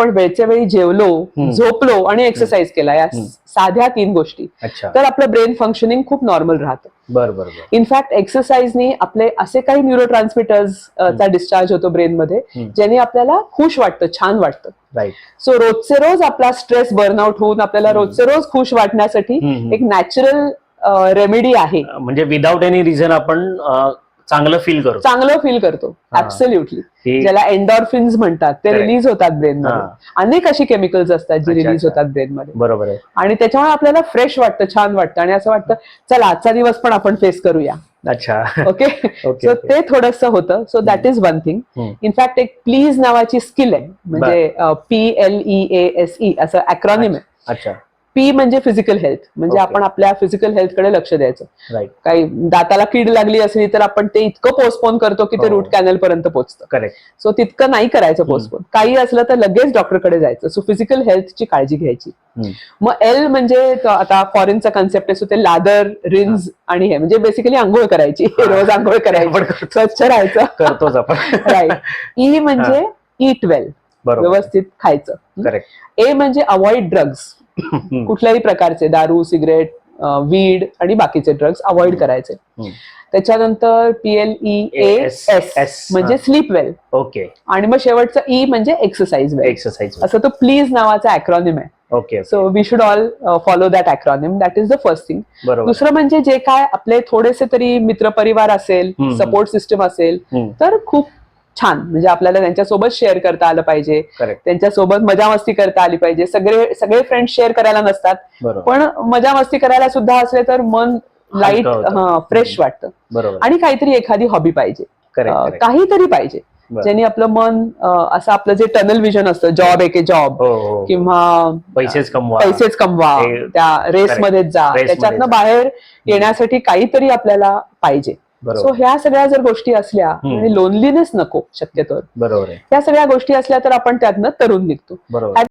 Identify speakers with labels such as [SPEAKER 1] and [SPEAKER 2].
[SPEAKER 1] आपण वेळच्या वेळी जेवलो, झोपलो आणि एक्सरसाइज केला, या साध्या 3 गोष्टी, तर आपलं ब्रेन फंक्शनिंग खूप नॉर्मल राहतं.
[SPEAKER 2] बरोबर.
[SPEAKER 1] इनफॅक्ट एक्सरसाइजनी आपले असे काही न्यूरोट्रान्समिटर्स चा डिस्चार्ज होतो ब्रेनमध्ये, ज्याने आपल्याला खुश वाटतं, छान वाटतं.
[SPEAKER 2] राईट.
[SPEAKER 1] सो रोजचे रोज आपला स्ट्रेस बर्नआउट होऊन आपल्याला रोजचे रोज खुश वाटण्यासाठी एक नॅचरल रेमेडी आहे.
[SPEAKER 2] म्हणजे विदाउट एनी रिझन आपण चांगलं फील करतो. ऍब्सोल्युटली. ज्याला एन्डॉर्फिन्स म्हणतात, ते रिलीज होतात ब्रेनमध्ये.
[SPEAKER 1] अनेक अशी केमिकल्स असतात जी रिलीज होतात ब्रेनमध्ये.
[SPEAKER 2] बरोबर आहे.
[SPEAKER 1] आणि त्याच्यामुळे आपल्याला फ्रेश वाटतं, छान वाटतं आणि असं वाटतं चला आजचा दिवस पण आपण फेस करूया.
[SPEAKER 2] अच्छा.
[SPEAKER 1] ओके. सो ते थोडंसं होतं. So that is one thing. In fact एक प्लीज नावाची स्किल आहे, म्हणजे PLEASE असं अक्रॉनिम आहे.
[SPEAKER 2] अच्छा.
[SPEAKER 1] पी म्हणजे फिजिकल हेल्थ, म्हणजे आपण आपल्या फिजिकल हेल्थकडे लक्ष द्यायचं.
[SPEAKER 2] राईट.
[SPEAKER 1] काही दाताला कीड लागली असली तर आपण ते इतकं पोस्टपोन करतो की ते रूट कॅनल पर्यंत पोहोचतं.
[SPEAKER 2] करेक्ट.
[SPEAKER 1] सो तितकं नाही करायचं पोस्टपोन. काही असलं तर लगेच डॉक्टरकडे जायचं. सो फिजिकल हेल्थची काळजी घ्यायची. मग एल म्हणजे आता फॉरेनचा कन्सेप्ट आहे, सो ते लादर, रिन्स आणि हे म्हणजे बेसिकली आंघोळ करायची, रोज आंघोळ करायची, स्वच्छ राहायचं,
[SPEAKER 2] करतोच आपण.
[SPEAKER 1] राईट. ई म्हणजे ईट वेल, व्यवस्थित खायचं.
[SPEAKER 2] करेक्ट.
[SPEAKER 1] ए म्हणजे अवॉइड ड्रग्स, कुठल्याही प्रकारचे दारू, सिगरेट, वीड आणि बाकीचे ड्रग्स अवॉइड करायचे. त्याच्यानंतर PLEAS म्हणजे स्लीप वेल.
[SPEAKER 2] ओके.
[SPEAKER 1] आणि मग शेवटचं ई म्हणजे एक्सरसाइज वेल. असं तो प्लीज नावाचा अक्रॉनिम आहे.
[SPEAKER 2] Okay.
[SPEAKER 1] So we should all follow that acronym. That is the first thing. दुसरं म्हणजे जे काय आपले थोडेसे तरी मित्रपरिवार असेल, सपोर्ट सिस्टम असेल, तर खूप छान, म्हणजे आपल्याला त्यांच्यासोबत शेअर करता आलं पाहिजे, त्यांच्यासोबत मजा मस्ती करता आली पाहिजे. सगळे फ्रेंड्स शेअर करायला नसतात, पण मजा मस्ती करायला सुद्धा असले तर मन लाईट, फ्रेश वाटतं. आणि काहीतरी एखादी हॉबी पाहिजे, काहीतरी पाहिजे ज्यांनी आपलं मन असं, आपलं जे टनल विजन असतं, जॉब एके जॉब किंवा पैसेच कमवा, त्या रेसमध्येच जा, त्याच्यातनं बाहेर येण्यासाठी काहीतरी आपल्याला पाहिजे. सो ह्या सगळ्या जर गोष्टी असल्या आणि लोनलीनेस नको शक्यतो, ह्या सगळ्या गोष्टी असल्या तर आपण त्यातनं तरुण निघतो.